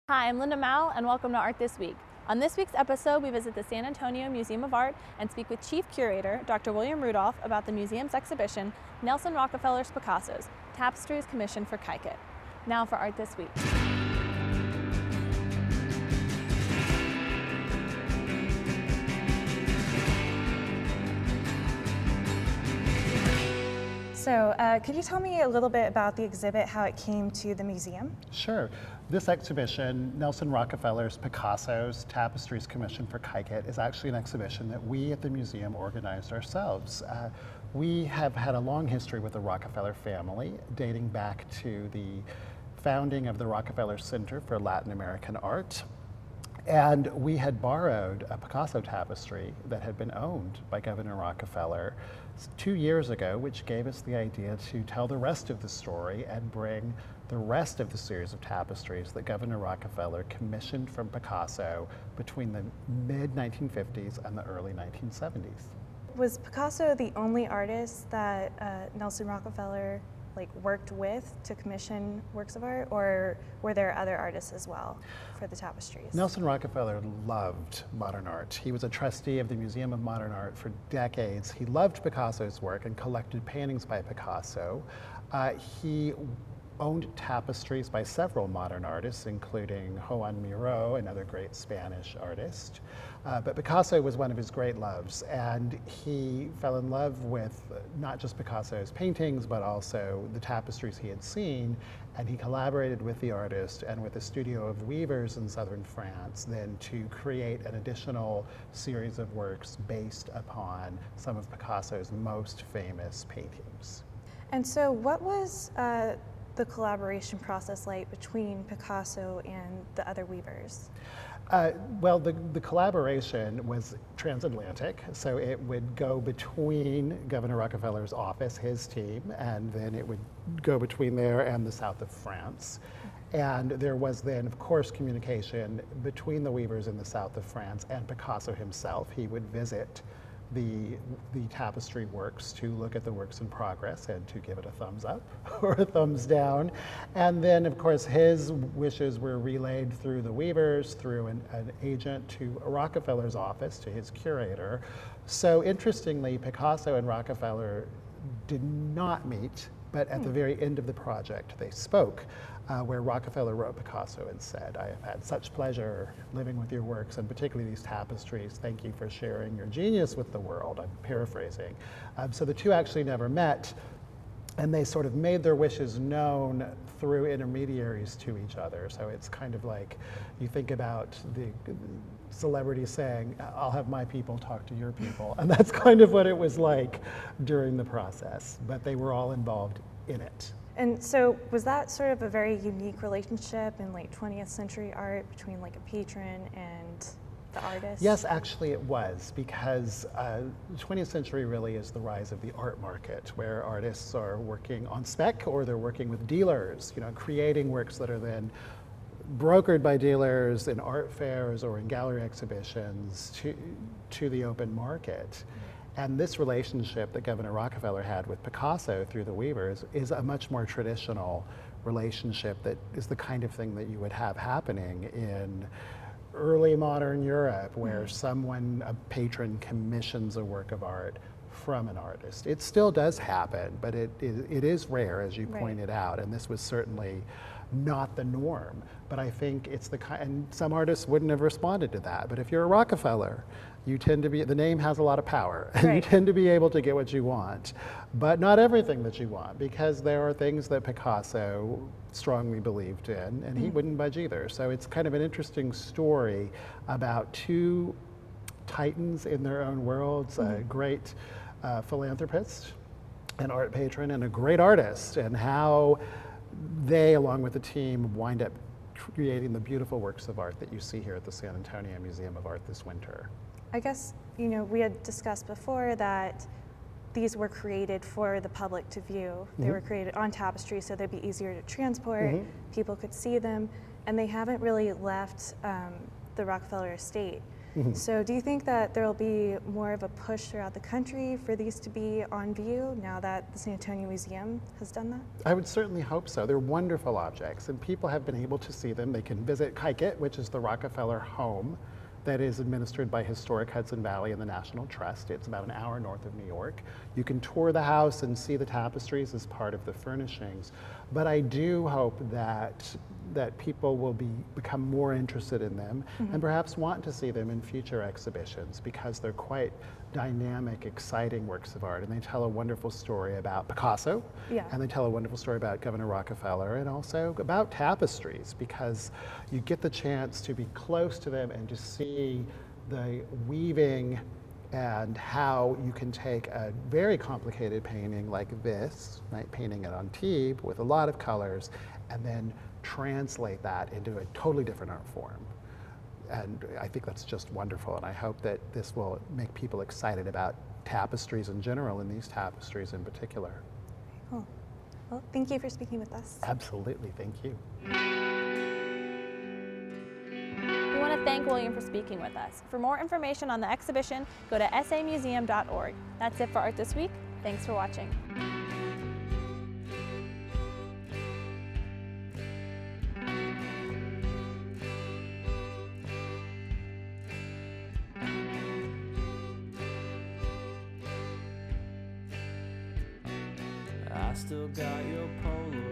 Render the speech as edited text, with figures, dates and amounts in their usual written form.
Hi, I'm Linda Mao, and welcome to Art This Week. On this week's episode, we visit the San Antonio Museum of Art and speak with Chief Curator, Dr. William Rudolph, about the museum's exhibition, Nelson Rockefeller's Picassos, Tapestries Commissioned for Kykuit. Now for Art This Week. So could you tell me a little bit about the exhibit, how it came to the museum? Sure. This exhibition, Nelson Rockefeller's Picassos, Tapestries Commissioned for Kykuit, is actually an exhibition that we at the museum organized ourselves. We have had a long history with the Rockefeller family, dating back to the founding of the Rockefeller Center for Latin American Art. And we had borrowed a Picasso tapestry that had been owned by Governor Rockefeller 2 years ago, which gave us the idea to tell the rest of the story and bring the rest of the series of tapestries that Governor Rockefeller commissioned from Picasso between the mid-1950s and the early 1970s. Was Picasso the only artist that Nelson Rockefeller worked with to commission works of art, or were there other artists as well for the tapestries? Nelson Rockefeller loved modern art. He was a trustee of the Museum of Modern Art for decades. He loved Picasso's work and collected paintings by Picasso. He owned tapestries by several modern artists, including Juan Miró, another great Spanish artist. But Picasso was one of his great loves, and he fell in love with not just Picasso's paintings, but also the tapestries he had seen, and he collaborated with the artist and with a studio of weavers in southern France then to create an additional series of works based upon some of Picasso's most famous paintings. And so what was the collaboration process like between Picasso and the other weavers? Well, the collaboration was transatlantic, so it would go between Governor Rockefeller's office, his team, and then it would go between there and the south of France. And there was then, of course, communication between the weavers in the south of France and Picasso himself. He would visit the tapestry works to look at the works in progress and to give it a thumbs up or a thumbs down. And then, of course, his wishes were relayed through the weavers, through an agent to Rockefeller's office, to his curator. So interestingly, Picasso and Rockefeller did not meet, but at the very end of the project, they spoke, where Rockefeller wrote Picasso and said, "I have had such pleasure living with your works, and particularly these tapestries. Thank you for sharing your genius with the world." I'm paraphrasing. So the two actually never met, and they sort of made their wishes known through intermediaries to each other. So it's kind of like you think about the celebrity saying, "I'll have my people talk to your people." And that's kind of what it was like during the process, but they were all involved in it. And so was that sort of a very unique relationship in 20th century art between a patron and the artist? Yes, actually it was, because the 20th century really is the rise of the art market, where artists are working on spec or they're working with dealers, creating works that are then brokered by dealers in art fairs or in gallery exhibitions to the open market. And this relationship that Governor Rockefeller had with Picasso through the weavers is a much more traditional relationship that is the kind of thing that you would have happening in early modern Europe, where a patron commissions a work of art from an artist. It still does happen, but it is rare, as you pointed out, and this was certainly not the norm. But I think it's and some artists wouldn't have responded to that, but if you're a Rockefeller, you tend to be, the name has a lot of power, and you tend to be able to get what you want, but not everything that you want, because there are things that Picasso strongly believed in, and he wouldn't budge either. So it's kind of an interesting story about two titans in their own worlds, a great philanthropist, an art patron, and a great artist, and how they, along with the team, wind up creating the beautiful works of art that you see here at the San Antonio Museum of Art this winter. I guess, we had discussed before that these were created for the public to view. They were created on tapestry, so they'd be easier to transport, people could see them, and they haven't really left the Rockefeller estate. So do you think that there will be more of a push throughout the country for these to be on view now that the San Antonio Museum has done that? I would certainly hope so. They're wonderful objects, and people have been able to see them. They can visit Kykuit, which is the Rockefeller home that is administered by Historic Hudson Valley and the National Trust. It's about an hour north of New York. You can tour the house and see the tapestries as part of the furnishings. But I do hope that people will become more interested in them and perhaps want to see them in future exhibitions, because they're quite dynamic, exciting works of art, and they tell a wonderful story about Picasso, and they tell a wonderful story about Governor Rockefeller, and also about tapestries, because you get the chance to be close to them and to see the weaving and how you can take a very complicated painting like this, right, painting it on Tebe with a lot of colors, and then translate that into a totally different art form. And I think that's just wonderful, and I hope that this will make people excited about tapestries in general, and these tapestries in particular. Cool. Well, thank you for speaking with us. Absolutely, thank you. We want to thank William for speaking with us. For more information on the exhibition, go to samuseum.org. That's it for Art This Week. Thanks for watching. I still got your Polaroid.